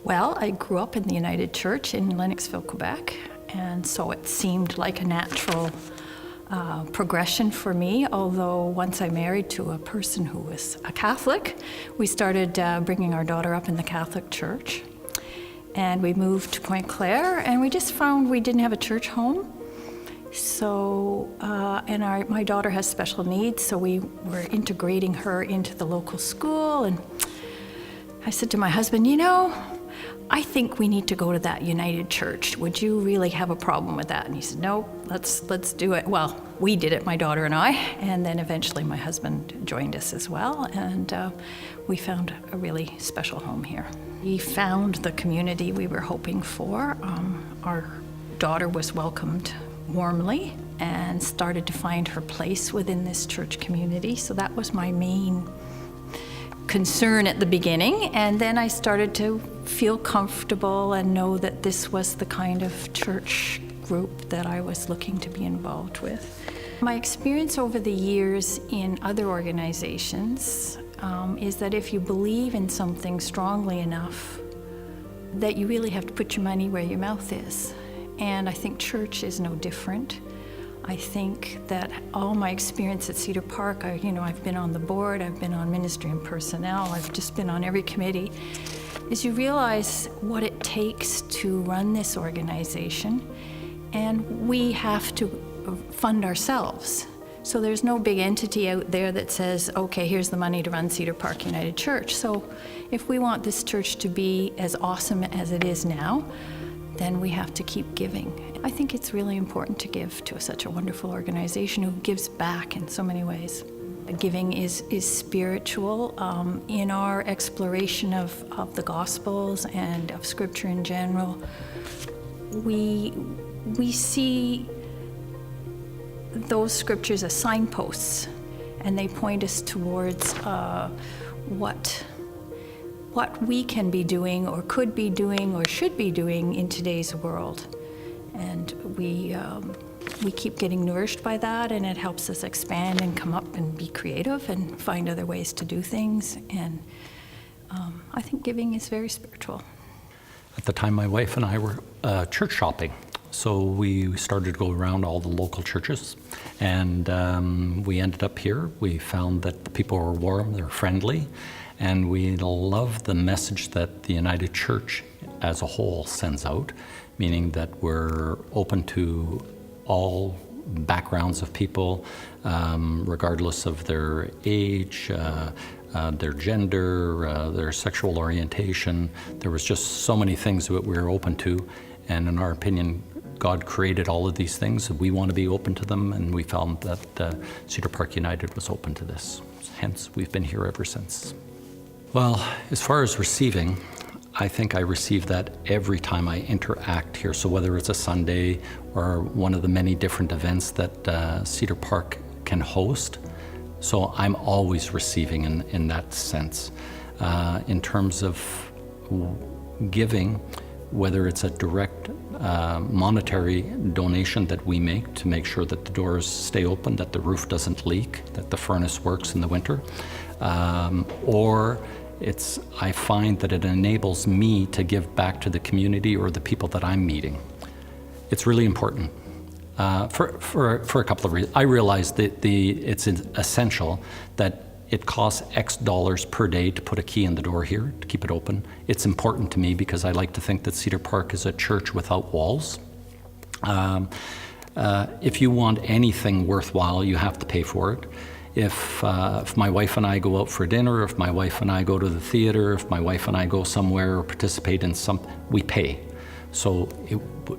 Well, I grew up in the United Church in Lennoxville, Quebec, and so it seemed like a natural progression for me, although once I married to a person who was a Catholic, we started bringing our daughter up in the Catholic Church. And we moved to Pointe Claire, and we just found we didn't have a church home. So, my daughter has special needs, so we were integrating her into the local school. And I said to my husband, I think we need to go to that United Church. Would you really have a problem with that? And he said, no, let's do it. Well, we did it, my daughter and I, and then eventually my husband joined us as well, and we found a really special home here. We found the community we were hoping for. Our daughter was welcomed warmly and started to find her place within this church community, so that was my main concern at the beginning, and then I started to feel comfortable and know that this was the kind of church group that I was looking to be involved with. My experience over the years in other organizations is that if you believe in something strongly enough, that you really have to put your money where your mouth is. And I think church is no different. I think that all my experience at Cedar Park, I've been on the board, I've been on ministry and personnel, I've just been on every committee, is you realize what it takes to run this organization, and we have to fund ourselves. So there's no big entity out there that says, okay, here's the money to run Cedar Park United Church. So if we want this church to be as awesome as it is now, then we have to keep giving. I think it's really important to give to such a wonderful organization who gives back in so many ways. Giving is spiritual. In our exploration of the Gospels and of Scripture in general, we see those scriptures as signposts, and they point us towards what we can be doing or could be doing or should be doing in today's world. And we keep getting nourished by that, and it helps us expand and come up and be creative and find other ways to do things. And I think giving is very spiritual. At the time, my wife and I were church shopping. So we started to go around all the local churches, and we ended up here. We found that the people were warm, they're friendly, and we love the message that the United Church as a whole sends out, meaning that we're open to all backgrounds of people, regardless of their age, their gender, their sexual orientation. There was just so many things that we were open to, and in our opinion, God created all of these things. We want to be open to them, and we found that Cedar Park United was open to this. Hence, we've been here ever since. Well, as far as receiving, I think I receive that every time I interact here. So whether it's a Sunday or one of the many different events that Cedar Park can host, so I'm always receiving in that sense. In terms of giving, whether it's a direct monetary donation that we make to make sure that the doors stay open, that the roof doesn't leak, that the furnace works in the winter, or I find that it enables me to give back to the community or the people that I'm meeting. It's really important for a couple of reasons. I realize that it's essential that it costs X dollars per day to put a key in the door here, to keep it open. It's important to me because I like to think that Cedar Park is a church without walls. If you want anything worthwhile, you have to pay for it. If my wife and I go out for dinner, if my wife and I go to the theater, if my wife and I go somewhere or participate in we pay. So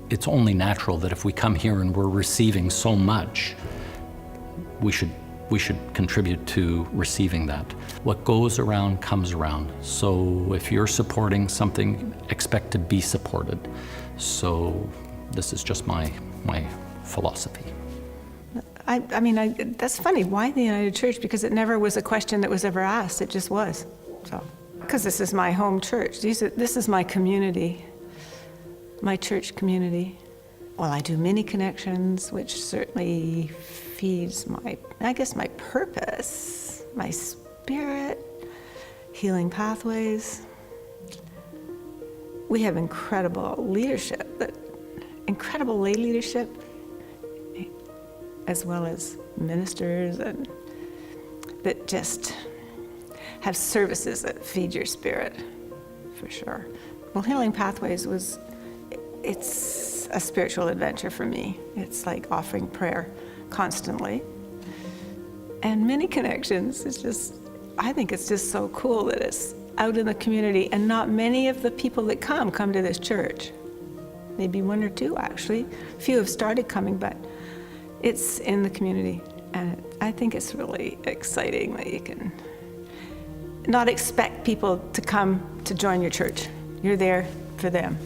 it's only natural that if we come here and we're receiving so much, we should contribute to receiving that. What goes around comes around. So if you're supporting something, expect to be supported. So this is just my philosophy. I mean, that's funny. Why the United Church? Because it never was a question that was ever asked. It just was. So, because this is my home church. This is my community, my church community. Well, I do many connections, which certainly feeds my purpose, my spirit, healing pathways. we have incredible leadership, incredible lay leadership, as well as ministers, and that just have services that feed your spirit, for sure. Well, Healing Pathways it's a spiritual adventure for me. It's like offering prayer constantly. And many connections. I think it's just so cool that it's out in the community, and not many of the people that come to this church. Maybe one or two, actually. A few have started coming, but it's in the community. And I think it's really exciting that you can not expect people to come to join your church. You're there for them.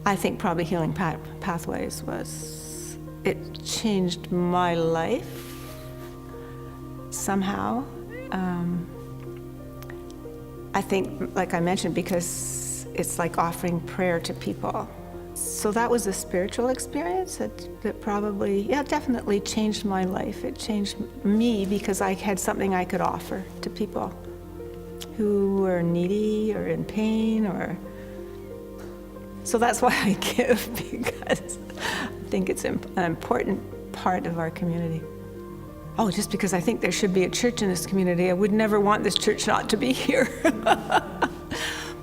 I think probably Healing Pathways it changed my life somehow. I think, like I mentioned, because it's like offering prayer to people. So that was a spiritual experience that probably, definitely changed my life. It changed me because I had something I could offer to people who were needy or in pain, so that's why I give, because I think it's an important part of our community. Oh, just because I think there should be a church in this community, I would never want this church not to be here.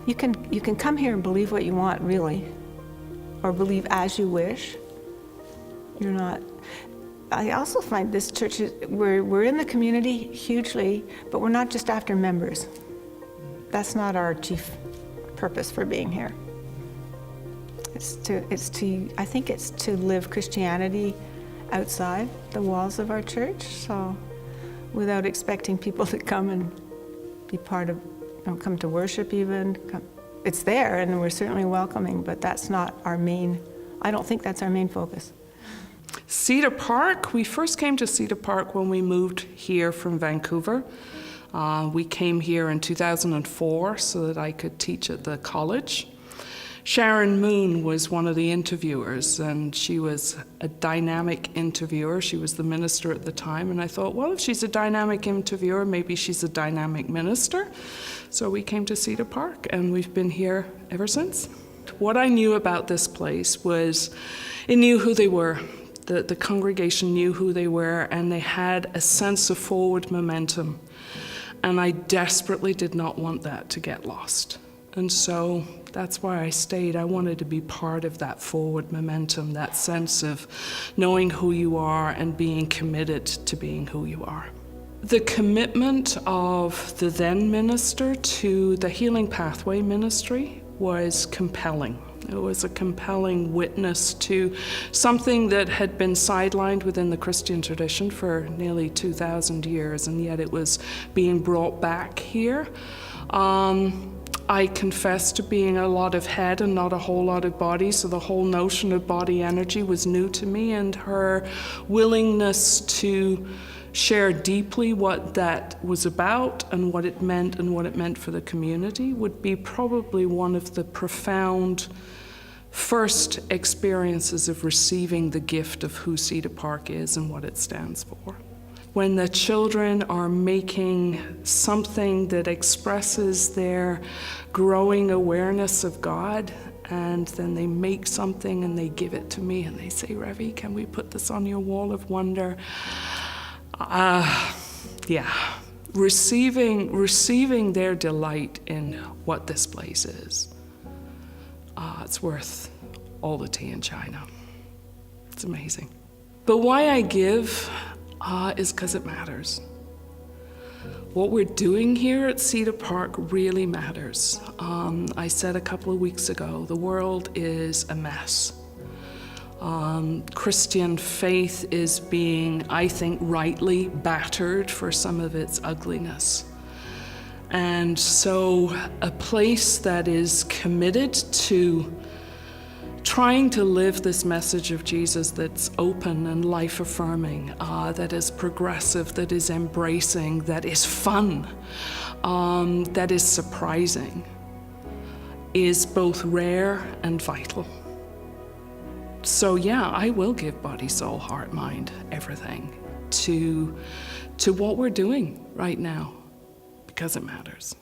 You can come here and believe what you want, really, or believe as you wish. I also find this church, we're in the community hugely, but we're not just after members. That's not our chief purpose for being here. I think it's to live Christianity outside the walls of our church, so without expecting people to come and be part of, come to worship even. It's there, and we're certainly welcoming, but that's not I don't think that's our main focus. Cedar Park, we first came to Cedar Park when we moved here from Vancouver. We came here in 2004 so that I could teach at the college. Sharon Moon was one of the interviewers, and she was a dynamic interviewer. She was the minister at the time, and I thought, well, if she's a dynamic interviewer, maybe she's a dynamic minister. So we came to Cedar Park, and we've been here ever since. What I knew about this place was it knew who they were. The congregation knew who they were, and they had a sense of forward momentum. And I desperately did not want that to get lost. And so that's why I stayed. I wanted to be part of that forward momentum, that sense of knowing who you are and being committed to being who you are. The commitment of the then minister to the Healing Pathway ministry was compelling. It was a compelling witness to something that had been sidelined within the Christian tradition for nearly 2,000 years, and yet it was being brought back here. I confess to being a lot of head and not a whole lot of body, so the whole notion of body energy was new to me, and her willingness to share deeply what that was about and what it meant for the community would be probably one of the profound first experiences of receiving the gift of who Cedar Park is and what it stands for. When the children are making something that expresses their growing awareness of God, and then they make something and they give it to me and they say, Revi, can we put this on your wall of wonder? Receiving their delight in what this place is. It's worth all the tea in China. It's amazing. But why I give is because it matters. What we're doing here at Cedar Park really matters. I said a couple of weeks ago, the world is a mess. Christian faith is being, I think, rightly battered for some of its ugliness. And so a place that is committed to trying to live this message of Jesus that's open and life-affirming, that is progressive, that is embracing, that is fun, that is surprising, is both rare and vital. So yeah, I will give body, soul, heart, mind, everything to what we're doing right now, because it matters.